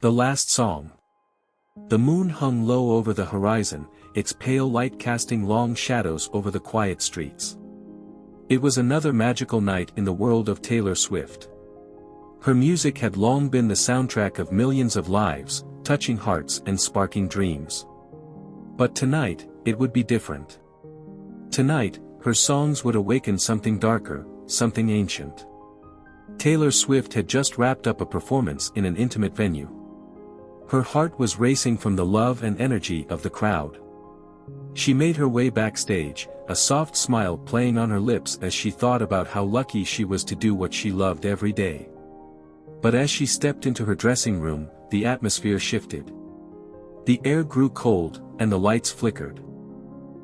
The last song. The moon hung low over the horizon, its pale light casting long shadows over the quiet streets. It was another magical night in the world of Taylor Swift. Her music had long been the soundtrack of millions of lives, touching hearts and sparking dreams. But tonight, it would be different. Tonight, her songs would awaken something darker, something ancient. Taylor Swift had just wrapped up a performance in an intimate venue. Her heart was racing from the love and energy of the crowd. She made her way backstage, a soft smile playing on her lips as she thought about how lucky she was to do what she loved every day. But as she stepped into her dressing room, the atmosphere shifted. The air grew cold, and the lights flickered.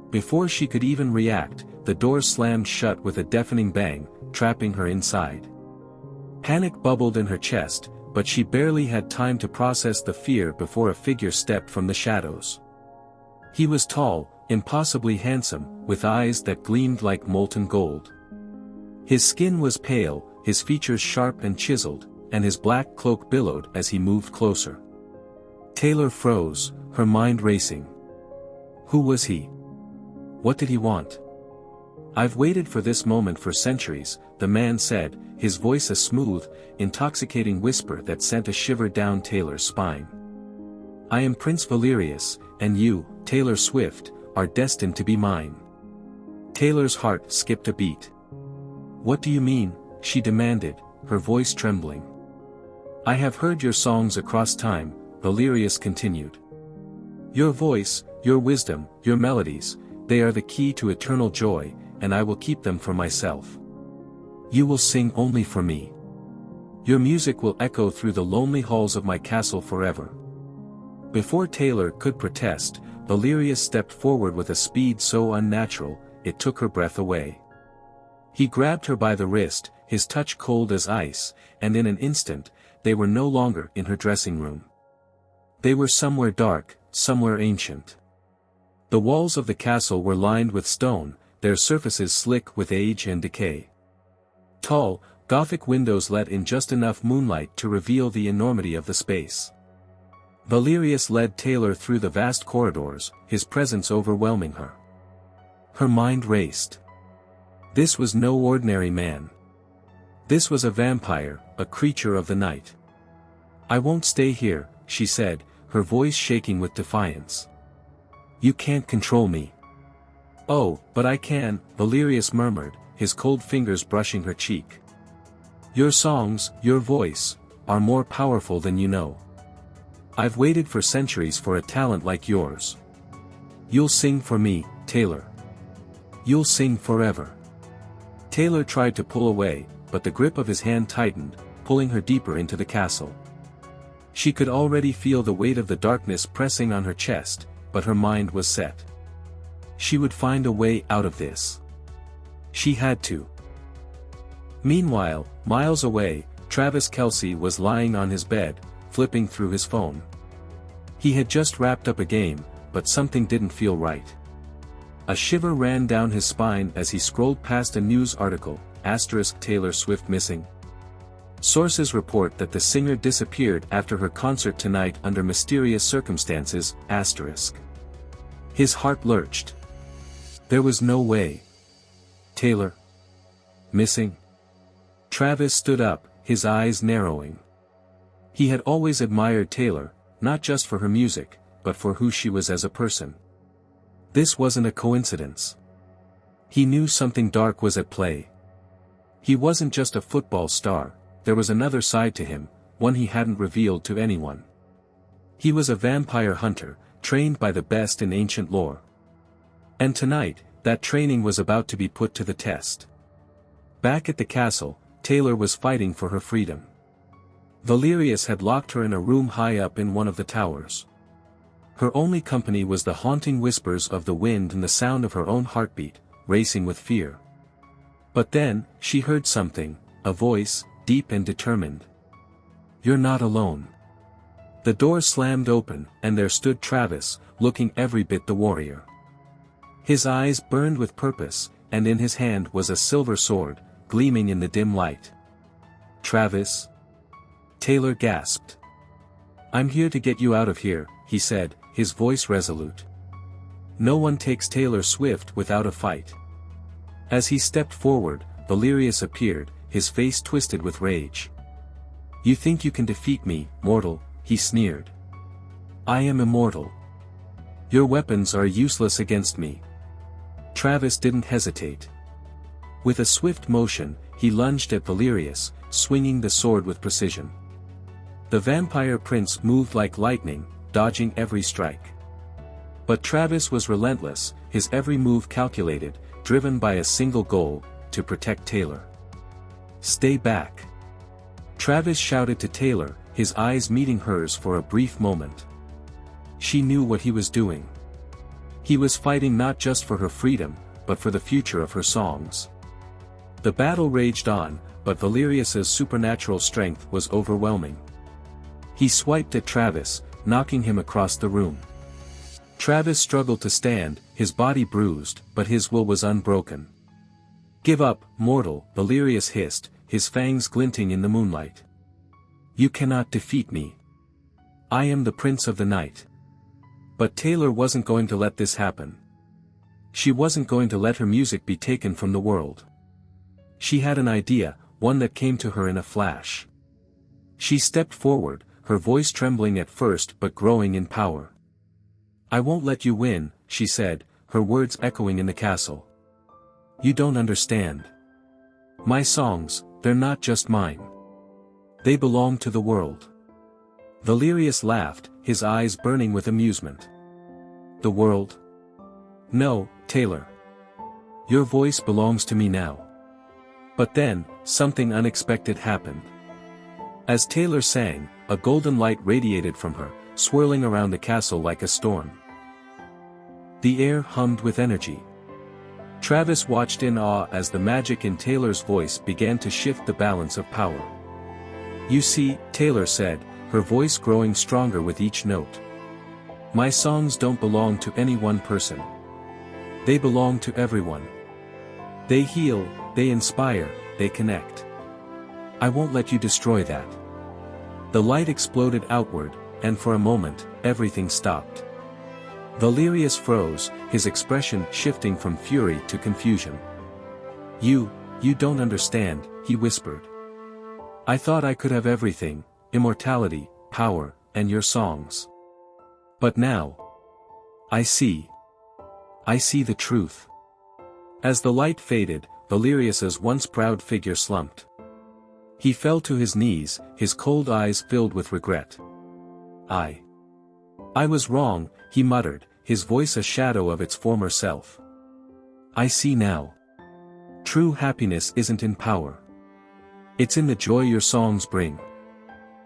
Before she could even react, the door slammed shut with a deafening bang, trapping her inside. Panic bubbled in her chest, but she barely had time to process the fear before a figure stepped from the shadows. He was tall, impossibly handsome, with eyes that gleamed like molten gold. His skin was pale, his features sharp and chiseled, and his black cloak billowed as he moved closer. Taylor froze, her mind racing. Who was he? What did he want? "I've waited for this moment for centuries," the man said, his voice a smooth, intoxicating whisper that sent a shiver down Taylor's spine. "I am Prince Valerius, and you, Taylor Swift, are destined to be mine." Taylor's heart skipped a beat. "What do you mean?" she demanded, her voice trembling. "I have heard your songs across time," Valerius continued. "Your voice, your wisdom, your melodies, they are the key to eternal joy, and I will keep them for myself. You will sing only for me. Your music will echo through the lonely halls of my castle forever." Before Taylor could protest, Valerius stepped forward with a speed so unnatural, it took her breath away. He grabbed her by the wrist, his touch cold as ice, and in an instant, they were no longer in her dressing room. They were somewhere dark, somewhere ancient. The walls of the castle were lined with stone, their surfaces slick with age and decay. Tall, Gothic windows let in just enough moonlight to reveal the enormity of the space. Valerius led Taylor through the vast corridors, his presence overwhelming her. Her mind raced. This was no ordinary man. This was a vampire, a creature of the night. "I won't stay here," she said, her voice shaking with defiance. "You can't control me." "Oh, but I can," Valerius murmured, his cold fingers brushing her cheek. "Your songs, your voice, are more powerful than you know. I've waited for centuries for a talent like yours. You'll sing for me, Taylor. You'll sing forever." Taylor tried to pull away, but the grip of his hand tightened, pulling her deeper into the castle. She could already feel the weight of the darkness pressing on her chest, but her mind was set. She would find a way out of this. She had to. Meanwhile, miles away, Travis Kelce was lying on his bed, flipping through his phone. He had just wrapped up a game, but something didn't feel right. A shiver ran down his spine as he scrolled past a news article, Taylor Swift missing. Sources report that the singer disappeared after her concert tonight under mysterious circumstances, His heart lurched. There was no way. Taylor? Missing? Travis stood up, his eyes narrowing. He had always admired Taylor, not just for her music, but for who she was as a person. This wasn't a coincidence. He knew something dark was at play. He wasn't just a football star, there was another side to him, one he hadn't revealed to anyone. He was a vampire hunter, trained by the best in ancient lore. And tonight, that training was about to be put to the test. Back at the castle, Taylor was fighting for her freedom. Valerius had locked her in a room high up in one of the towers. Her only company was the haunting whispers of the wind and the sound of her own heartbeat, racing with fear. But then, she heard something, a voice, deep and determined. "You're not alone." The door slammed open, and there stood Travis, looking every bit the warrior. His eyes burned with purpose, and in his hand was a silver sword, gleaming in the dim light. "Travis?" Taylor gasped. I'm here to get you out of here, he said, his voice resolute. No one takes Taylor Swift without a fight. As he stepped forward, Valerius appeared, his face twisted with rage. You think you can defeat me, mortal, he sneered. I am immortal. Your weapons are useless against me. Travis didn't hesitate. With a swift motion, he lunged at Valerius, swinging the sword with precision. The vampire prince moved like lightning, dodging every strike. But Travis was relentless, his every move calculated, driven by a single goal, to protect Taylor. Stay back. Travis shouted to Taylor, his eyes meeting hers for a brief moment. She knew what he was doing. He was fighting not just for her freedom, but for the future of her songs. The battle raged on, but Valerius's supernatural strength was overwhelming. He swiped at Travis, knocking him across the room. Travis struggled to stand, his body bruised, but his will was unbroken. Give up, mortal, Valerius hissed, his fangs glinting in the moonlight. You cannot defeat me. I am the prince of the night. But Taylor wasn't going to let this happen. She wasn't going to let her music be taken from the world. She had an idea, one that came to her in a flash. She stepped forward, her voice trembling at first but growing in power. I won't let you win, she said, her words echoing in the castle. You don't understand. My songs, they're not just mine. They belong to the world. Valerius laughed, his eyes burning with amusement. The world? No, Taylor. Your voice belongs to me now. But then, something unexpected happened. As Taylor sang, a golden light radiated from her, swirling around the castle like a storm. The air hummed with energy. Travis watched in awe as the magic in Taylor's voice began to shift the balance of power. You see, Taylor said, her voice growing stronger with each note. My songs don't belong to any one person. They belong to everyone. They heal, they inspire, they connect. I won't let you destroy that. The light exploded outward, and for a moment, everything stopped. Valerius froze, his expression shifting from fury to confusion. You don't understand, he whispered. I thought I could have everything, immortality, power, and your songs. But now, I see the truth. As the light faded, Valerius's once proud figure slumped. He fell to his knees, his cold eyes filled with regret. I was wrong, he muttered, his voice a shadow of its former self. I see now. True happiness isn't in power. It's in the joy your songs bring.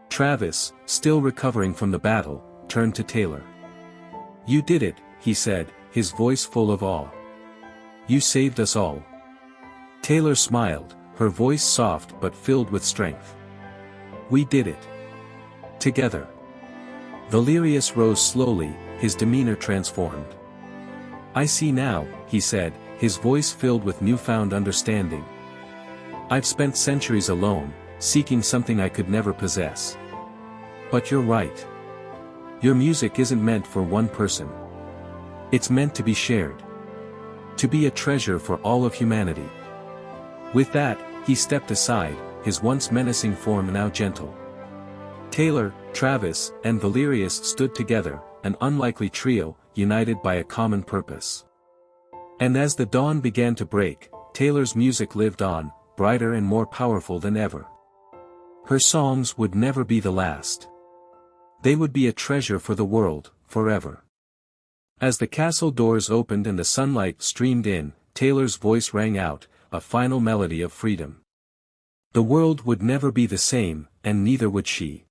Travis, still recovering from the battle, turned to Taylor. You did it, he said, his voice full of awe. You saved us all. Taylor smiled, her voice soft but filled with strength. We did it. Together. Valerius rose slowly, his demeanor transformed. I see now, he said, his voice filled with newfound understanding. I've spent centuries alone, seeking something I could never possess. But you're right. Your music isn't meant for one person. It's meant to be shared. To be a treasure for all of humanity. With that, he stepped aside, his once menacing form now gentle. Taylor, Travis, and Valerius stood together, an unlikely trio, united by a common purpose. And as the dawn began to break, Taylor's music lived on, brighter and more powerful than ever. Her songs would never be the last. They would be a treasure for the world, forever. As the castle doors opened and the sunlight streamed in, Taylor's voice rang out, a final melody of freedom. The world would never be the same, and neither would she.